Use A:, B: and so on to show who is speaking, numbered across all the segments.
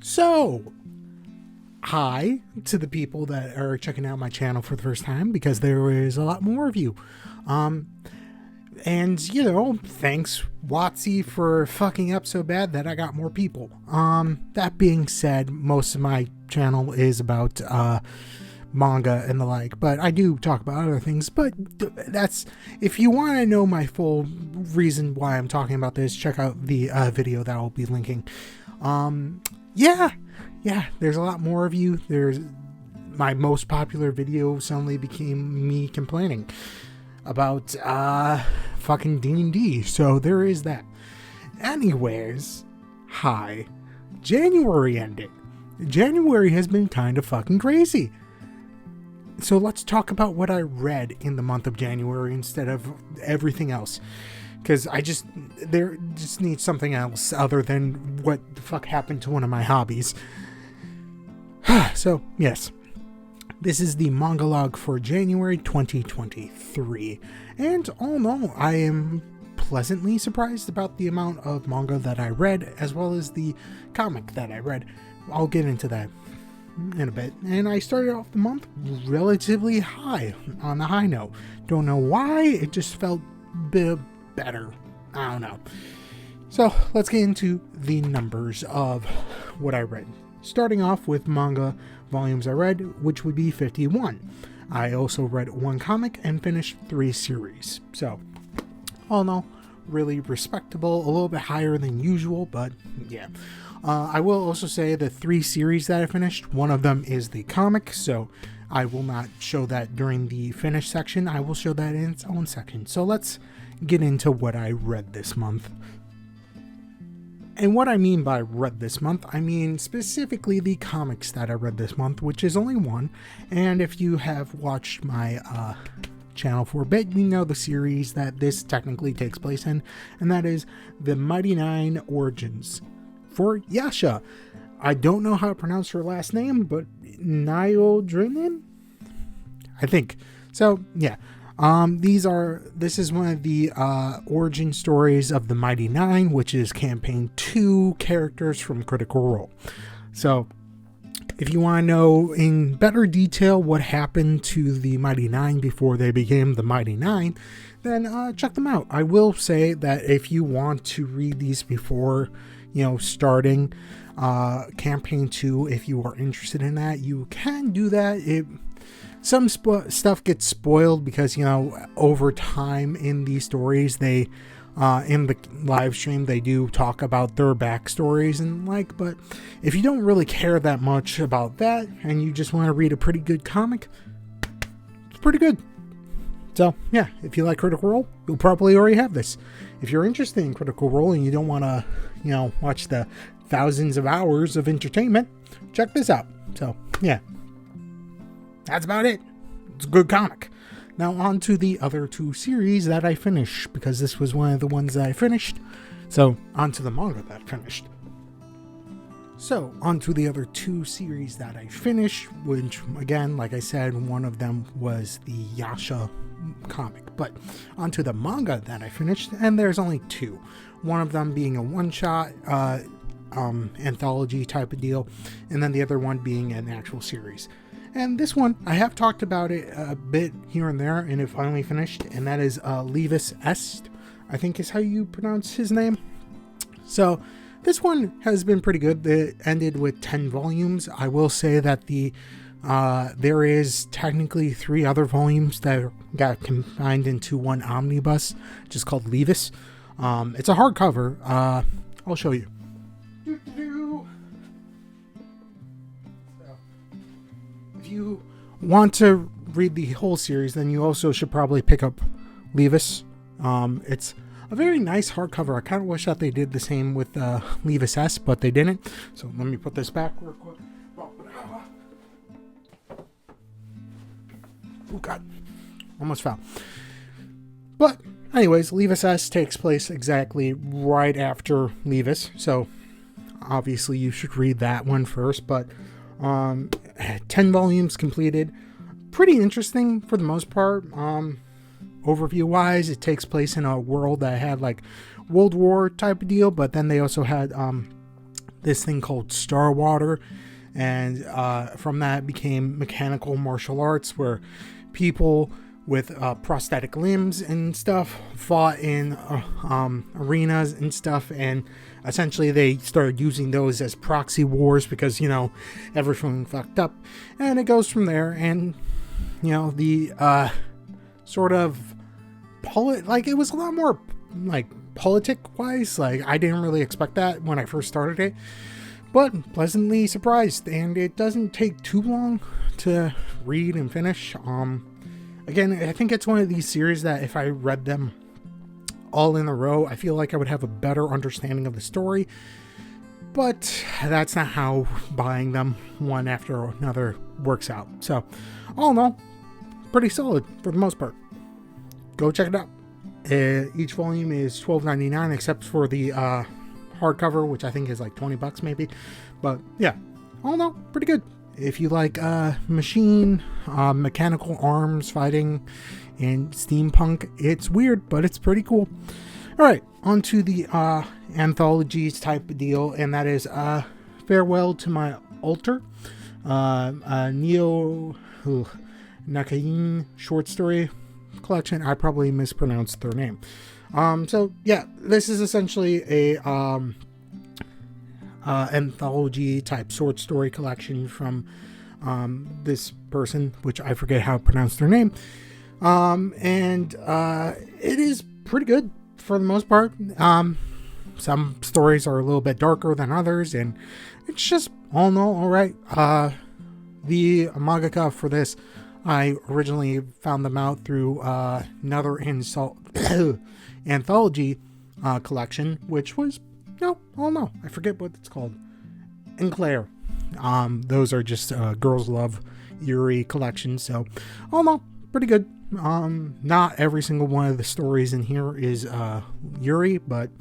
A: So, hi to the people that are checking out my channel for the first time, because there is a lot more of you. And, you know, thanks, Watsy, for fucking up so bad that I got more people. That being said, most of my channel is about, manga and the like, but I do talk about other things. But that's, if you want to know my full reason why I'm talking about this, check out the video that I'll be linking. Yeah, there's a lot more of you. There's my most popular video suddenly became me complaining about fucking D&D, so there is that. Anyways, hi. January ended. January has been kind of fucking crazy. So let's talk about what I read in the month of January instead of everything else. Because I just need something else other than what the fuck happened to one of my hobbies. So, yes. This is the manga log for January 2023. And all in all, I am pleasantly surprised about the amount of manga that I read, as well as the comic that I read. I'll get into that in a bit. And I started off the month relatively high, on the high note. Don't know why, it just felt a bit better. I don't know. So let's get into the numbers of what I read. Starting off with manga volumes I read, which would be 51. I also read one comic and finished 3 series. So, all in all, really respectable, a little bit higher than usual, but yeah. I will also say the 3 series that I finished, one of them is the comic, so I will not show that during the finish section. I will show that in its own section. So let's get into what I read this month. And what I mean by read this month, I mean specifically the comics that I read this month, which is only one. And if you have watched my channel for a bit, you know the series that this technically takes place in, and that is the Mighty Nine Origins for Yasha. I don't know how to pronounce her last name, but Nyodrinin? I think. So, yeah. This is one of the origin stories of the Mighty Nine, which is campaign 2 characters from Critical Role. So, if you want to know in better detail what happened to the Mighty Nine before they became the Mighty Nine, then check them out. I will say that if you want to read these before, starting campaign 2, if you are interested in that, you can do that. Some stuff gets spoiled because, over time in these stories, they, in the live stream, they do talk about their backstories and but if you don't really care that much about that and you just want to read a pretty good comic, it's pretty good. So, yeah, if you like Critical Role, you'll probably already have this. If you're interested in Critical Role and you don't want to, watch the thousands of hours of entertainment, check this out. So, yeah. That's about it. It's a good comic. Now on to the other 2 series that I finished, because this was one of the ones that I finished. So on to the manga that I finished. So on to the other 2 series that I finished, which again, like I said, one of them was the Yasha comic. But on to the manga that I finished, and there's only 2. One of them being a one-shot anthology type of deal, and then the other one being an actual series. And this one, I have talked about it a bit here and there, and it finally finished, and that is Levis Est, I think is how you pronounce his name. So, this one has been pretty good. It ended with 10 volumes. I will say that there is technically 3 other volumes that got combined into one omnibus, just called Levis. It's a hardcover. I'll show you. If you want to read the whole series, then you also should probably pick up Levis. It's a very nice hardcover. I kind of wish that they did the same with Levis S, but they didn't. So let me put this back real quick. Oh god, almost fell. But anyways, Levis S takes place exactly right after Levis, so obviously you should read that one first. But 10 volumes completed. Pretty interesting for the most part. Overview wise, it takes place in a world that had World War type of deal, but then they also had this thing called Star Water, and from that became mechanical martial arts, where people with prosthetic limbs and stuff fought in arenas and stuff, and essentially they started using those as proxy wars because, you know, everything fucked up, and it goes from there. And, you know, the sort of it was a lot more like politic wise. Like, I didn't really expect that when I first started it, but pleasantly surprised, and it doesn't take too long to read and finish. Again, I think it's one of these series that if I read them all in a row, I feel like I would have a better understanding of the story, but that's not how buying them one after another works out. So, all in all, pretty solid for the most part. Go check it out. Each volume is $12.99, except for the hardcover, which I think is like $20 maybe. But yeah, all in all, pretty good. If you like mechanical arms fighting and steampunk, it's weird, but it's pretty cool. All right, on to the anthologies type of deal, and that is Farewell to My Altar, Neo Nakain short story collection. I probably mispronounced their name. So yeah, this is essentially a anthology type short story collection from this person, which I forget how to pronounce their name. And it is pretty good for the most part. Some stories are a little bit darker than others, and it's just all in all right. The mangaka for this, I originally found them out through another anthology collection, which was, I forget what it's called. Enclair. Those are just Girls Love Yuri collections. So, pretty good. Not every single one of the stories in here is Yuri, but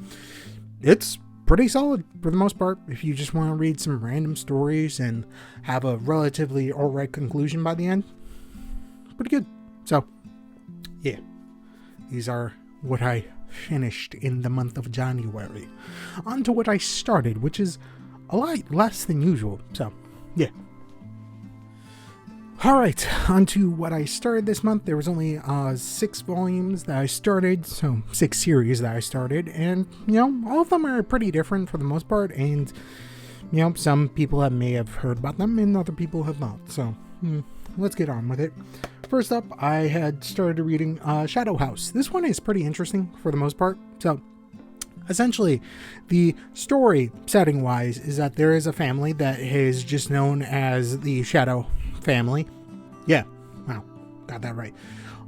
A: it's pretty solid for the most part. If you just want to read some random stories and have a relatively alright conclusion by the end, pretty good. So, yeah. These are what I finished in the month of January. On to what I started, which is a lot less than usual. So, yeah. Alright, on to what I started this month. There was only 6 volumes that I started, so 6 series that I started, and, all of them are pretty different for the most part, and, some people may have heard about them, and other people have not. So, let's get on with it. First up, I had started reading Shadow House. This one is pretty interesting for the most part. So, essentially, the story setting-wise is that there is a family that is just known as the Shadow family. Yeah, wow, got that right.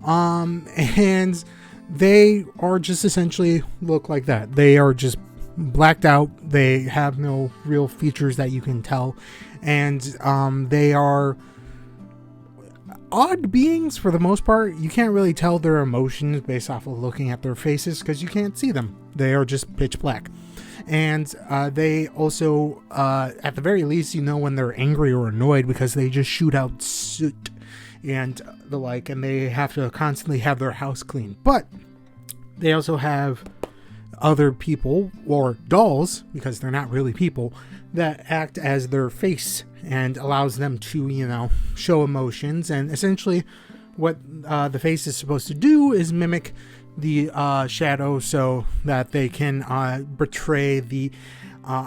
A: And they are just essentially look like that. They are just blacked out. They have no real features that you can tell. And they are odd beings for the most part. You can't really tell their emotions based off of looking at their faces because you can't see them. They are just pitch black. And they also, at the very least, when they're angry or annoyed because they just shoot out soot and the like, and they have to constantly have their house clean. But they also have other people, or dolls, because they're not really people, that act as their face and allows them to, show emotions. And essentially what the face is supposed to do is mimic the shadow so that they can portray the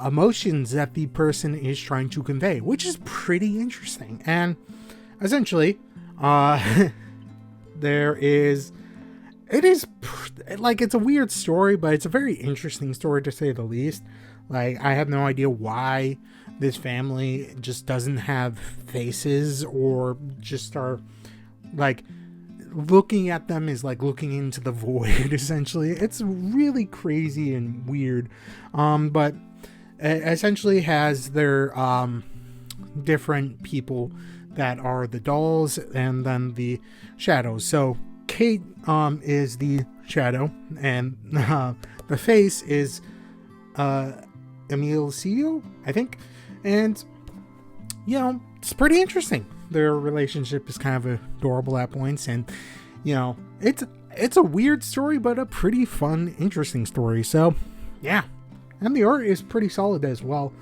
A: emotions that the person is trying to convey, which is pretty interesting. And essentially, it's a weird story, but it's a very interesting story to say the least. Like, I have no idea why this family just doesn't have faces, or just are like, looking at them is like looking into the void, essentially. It's really crazy and weird. But it essentially has their different people that are the dolls and then the shadows. So Kate is the shadow, and the face is Emilio, I think. And it's pretty interesting. Their relationship is kind of adorable at points, and it's a weird story, but a pretty fun, interesting story. So yeah, and the art is pretty solid as well.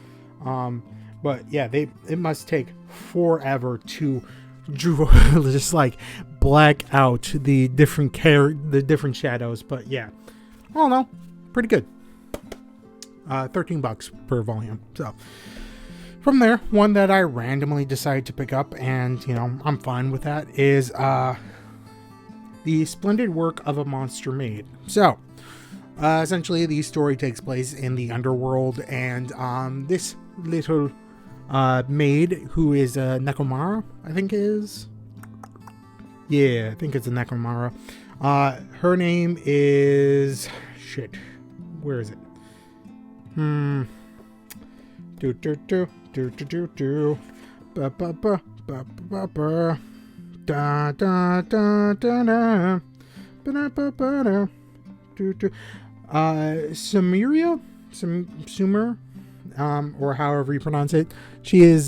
A: But yeah, it must take forever to just like black out the different shadows. But yeah, all in all, pretty good. $13 per volume. So from there, one that I randomly decided to pick up, and I'm fine with that, is The Splendid Work of a Monster Maid. So essentially, the story takes place in the underworld, and this little maid, who is a Nekomara, I think is. Yeah, I think it's a Nekomara. Her name is shit. Where is it? Do ba ba ba ba ba ba da da da da da ba ba ba da do. Sumer, or however you pronounce it. She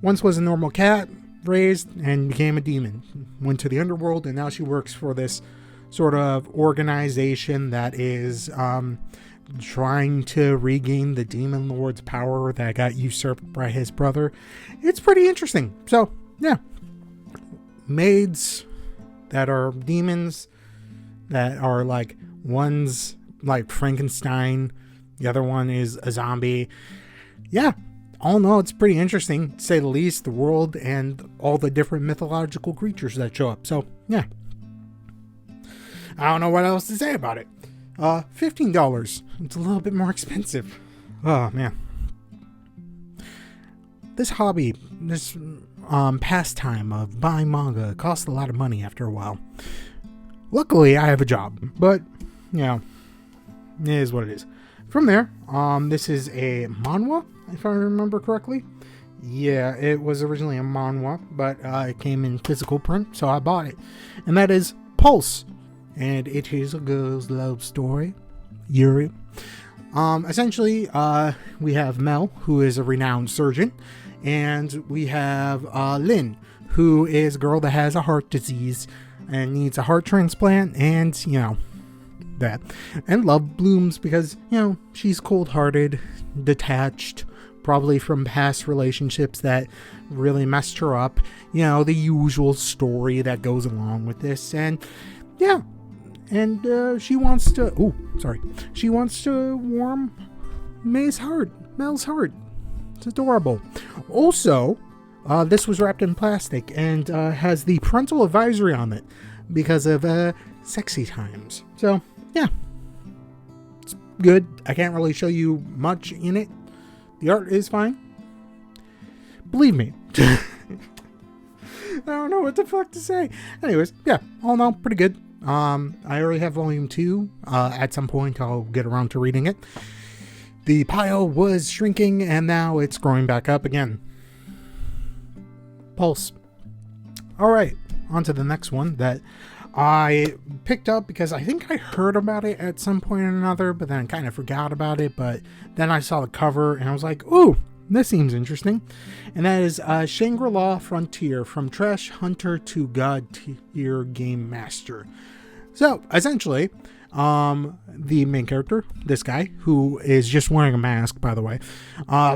A: once was a normal cat, raised and became a demon. Went to the underworld, and now she works for this sort of organization that is trying to regain the demon lord's power that got usurped by his brother. It's pretty interesting. So yeah, maids that are demons, that are like, one's like Frankenstein, the other one is a zombie. Yeah, all in all, it's pretty interesting, to say the least, the world and all the different mythological creatures that show up. So yeah, I don't know what else to say about it. $15. It's a little bit more expensive. Oh man, this hobby, this pastime of buying manga costs a lot of money after a while. Luckily, I have a job, but it is what it is. From there, this is a manhwa, if I remember correctly. Yeah, it was originally a manhwa, but it came in physical print, so I bought it. And that is Pulse. And it is a girl's love story. Yuri. Essentially, we have Mel, who is a renowned surgeon. And we have Lynn, who is a girl that has a heart disease and needs a heart transplant, and that. And love blooms because she's cold-hearted, detached, probably from past relationships that really messed her up. The usual story that goes along with this. And yeah, and she wants to warm Mel's heart. It's adorable. Also, this was wrapped in plastic and has the parental advisory on it because of sexy times. So yeah, it's good. I can't really show you much in it. The art is fine. Believe me. I don't know what the fuck to say. Anyways, yeah, all in all, pretty good. I already have volume 2. At some point, I'll get around to reading it. The pile was shrinking, and now it's growing back up again. Pulse. Alright, on to the next one that I picked up because I think I heard about it at some point or another, but then I kind of forgot about it. But then I saw the cover, and I was like, ooh, this seems interesting. And that is Shangri-La Frontier, From Trash Hunter to God Tier Game Master. So, essentially, the main character, this guy, who is just wearing a mask, by the way,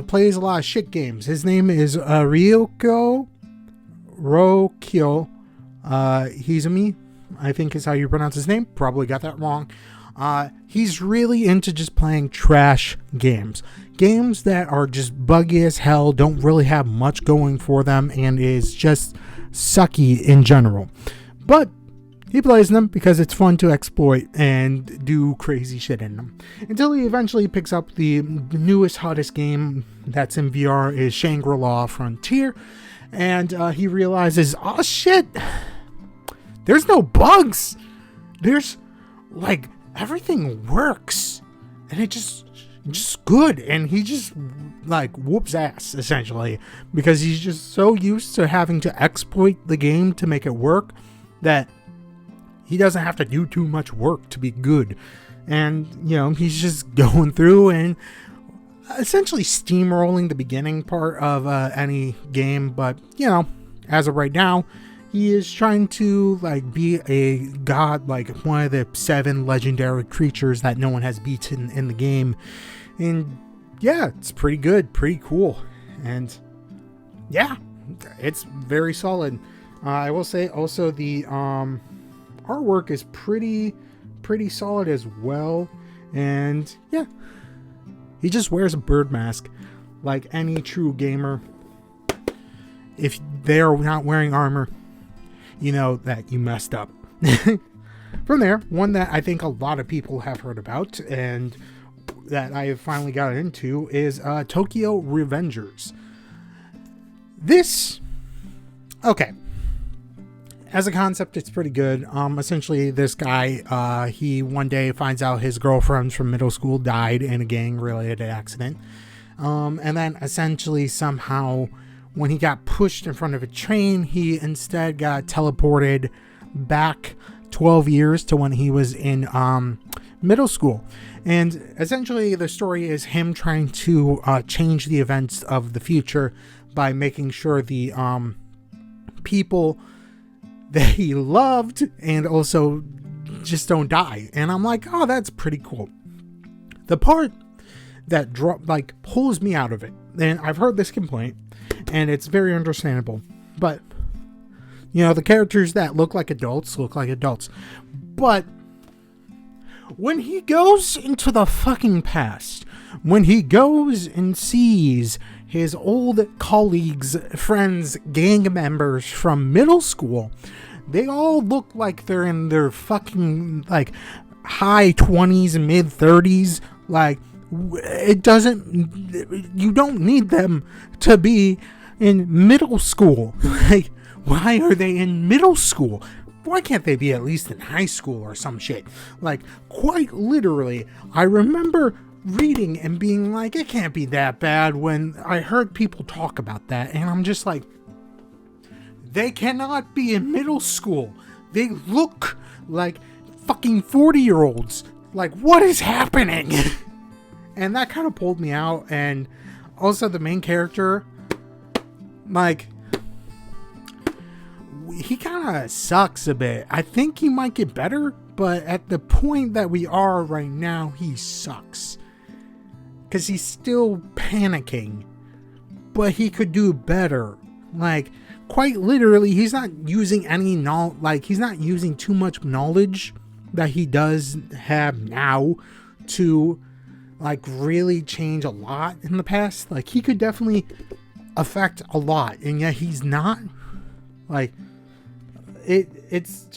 A: plays a lot of shit games. His name is Rokyo Hizumi, I think is how you pronounce his name. Probably got that wrong. He's really into just playing trash games. Games that are just buggy as hell, don't really have much going for them, and is just sucky in general. But he plays them because it's fun to exploit and do crazy shit in them. Until he eventually picks up the newest, hottest game that's in VR is Shangri-La Frontier. And he realizes, oh shit, there's no bugs. There's, like, everything works. And it's just good. And he just, like, whoops ass, essentially. Because he's just so used to having to exploit the game to make it work that he doesn't have to do too much work to be good. And, he's just going through and essentially steamrolling the beginning part of any game. But, as of right now, he is trying to, like, be a god, like one of the 7 legendary creatures that no one has beaten in the game. And yeah, it's pretty good, pretty cool. And yeah, it's very solid. I will say also the artwork is pretty solid as well. And yeah, he just wears a bird mask like any true gamer. If they're not wearing armor, you know that you messed up. From there, one that I think a lot of people have heard about and that I have finally got into is Tokyo Revengers. This, okay, as a concept, it's pretty good. Essentially, this guy, he one day finds out his girlfriend from middle school died in a gang-related accident. And then essentially somehow when he got pushed in front of a train, he instead got teleported back 12 years to when he was in middle school. And essentially the story is him trying to change the events of the future by making sure the people that he loved and also just don't die. And I'm like, oh, that's pretty cool. The part that pulls me out of it, and I've heard this complaint, and it's very understandable, but you know, the characters that look like adults. But when he goes into the fucking past, when he goes and sees his old colleagues, friends, gang members from middle school, they all look like they're in their fucking like high 20s and mid 30s. Like, it doesn't, you don't need them to be in middle school. Like, why are they in middle school? Why can't they be at least in high school or some shit? Like, quite literally, I remember reading and being like, it can't be that bad when I heard people talk about that. And I'm just like, they cannot be in middle school. They look like fucking 40-year-olds. Like, what is happening? And that kind of pulled me out. And also the main character, like, he kind of sucks a bit. I think he might get better, but at the point that we are right now, he sucks. Because he's still panicking, but he could do better. Like, quite literally, he's not using any knowledge, like, he's not using too much knowledge that he does have now to, like, really change a lot in the past. Like, he could definitely affect a lot, and yet he's not. Like, it's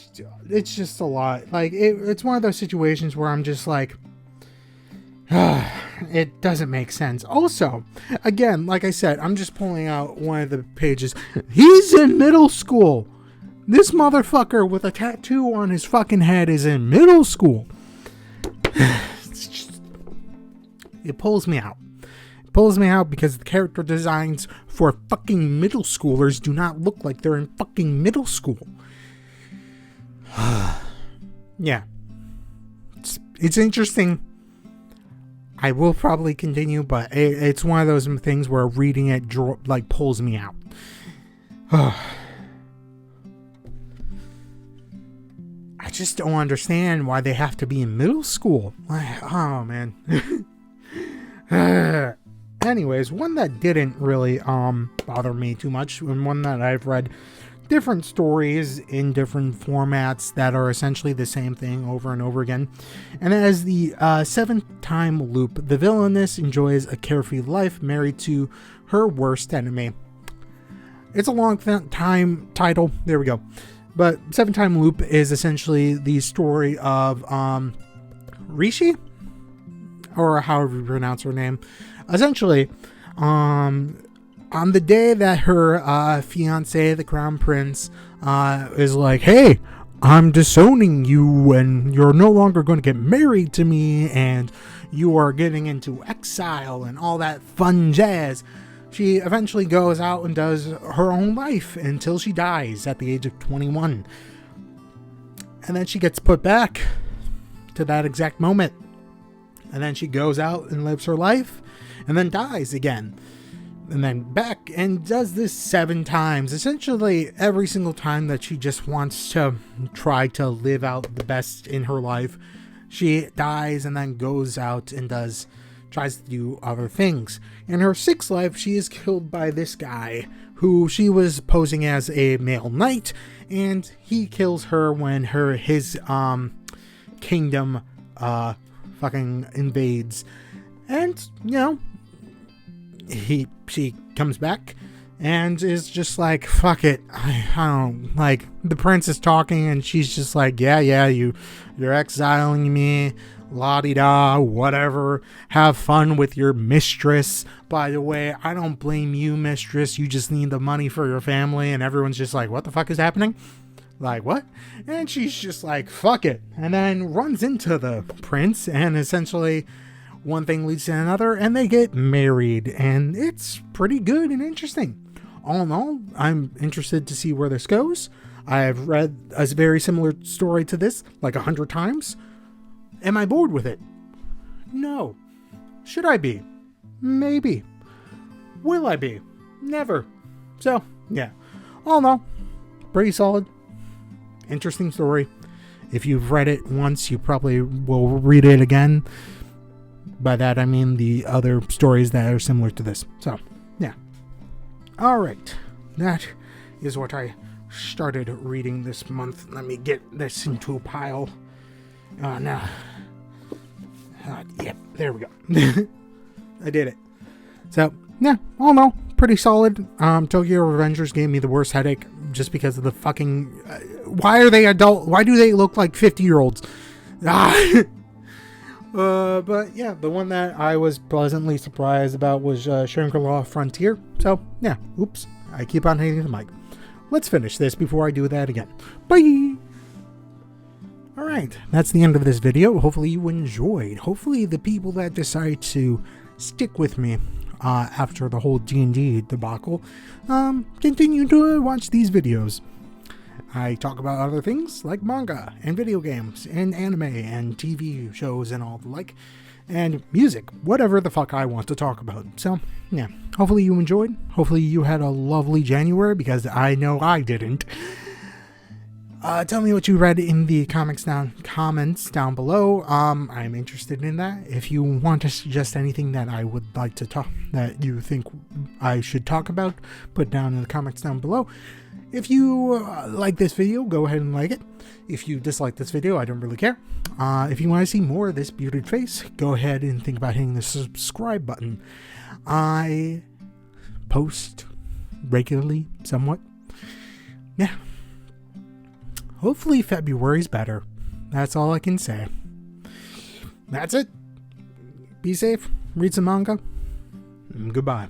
A: just a lot. Like, it's one of those situations where I'm just like, it doesn't make sense. Also, again, like I said, I'm just pulling out one of the pages. He's in middle school. This motherfucker with a tattoo on his fucking head is in middle school. It pulls me out. It pulls me out because the character designs for fucking middle schoolers do not look like they're in fucking middle school. Yeah. It's interesting. I will probably continue, but it's one of those things where reading it like pulls me out. I just don't understand why they have to be in middle school. Oh man. Anyways, one that didn't really bother me too much, and one that I've read different stories in different formats that are essentially the same thing over and over again. And that is the Seventh Time Loop. The villainess enjoys a carefree life married to her worst enemy. It's a long time title. There we go. But Seventh Time Loop is essentially the story of Rishi, or however you pronounce her name. Essentially, on the day that her fiance, the crown prince, is like, hey, I'm disowning you and you're no longer going to get married to me and you are getting into exile and all that fun jazz, she eventually goes out and does her own life until she dies at the age of 21. And then she gets put back to that exact moment. And then she goes out and lives her life and then dies again. And then back and does this 7 times. Essentially, every single time that she just wants to try to live out the best in her life, she dies and then goes out and does tries to do other things. In her 6th life, she is killed by this guy who she was posing as a male knight, and he kills her when his kingdom fucking invades. And, you know, she comes back and is just like, fuck it. I don't, like, the prince is talking and she's just like, yeah, you're exiling me, la-di-da, whatever. Have fun with your mistress. By the way, I don't blame you, mistress. You just need the money for your family. And everyone's just like, what the fuck is happening? Like, what? And she's just like, fuck it. And then runs into the prince, and essentially one thing leads to another, and they get married. And it's pretty good and interesting. All in all, I'm interested to see where this goes. I've read a very similar story to this like 100 times. Am I bored with it? No. Should I be? Maybe. Will I be? Never. So, yeah. All in all, pretty solid. Interesting story. If you've read it once, you probably will read it again. By that, I mean the other stories that are similar to this. So, yeah. Alright. That is what I started reading this month. Let me get this into a pile. Now. Yep, there we go. I did it. So, yeah, all in all, pretty solid. Tokyo Revengers gave me the worst headache just because of the fucking... why are they adult? Why do they look like 50-year-olds? But yeah, the one that I was pleasantly surprised about was Shangri-La Frontier. So, yeah, oops. I keep on hitting the mic. Let's finish this before I do that again. Bye! Alright, that's the end of this video. Hopefully you enjoyed. Hopefully the people that decide to stick with me after the whole D&D debacle continue to watch these videos. I talk about other things like manga and video games and anime and TV shows and all the like, and music, whatever the fuck I want to talk about. So, yeah, hopefully you enjoyed. Hopefully you had a lovely January, because I know I didn't. Tell me what you read in the comments down below. I'm interested in that. If you want to suggest anything that I would like to talk, that you think I should talk about, put down in the comments down below. If you like this video, go ahead and like it. If you dislike this video, I don't really care. If you want to see more of this bearded face, go ahead and think about hitting the subscribe button. I post regularly, somewhat. Yeah. Hopefully February's better. That's all I can say. That's it. Be safe. Read some manga. Goodbye.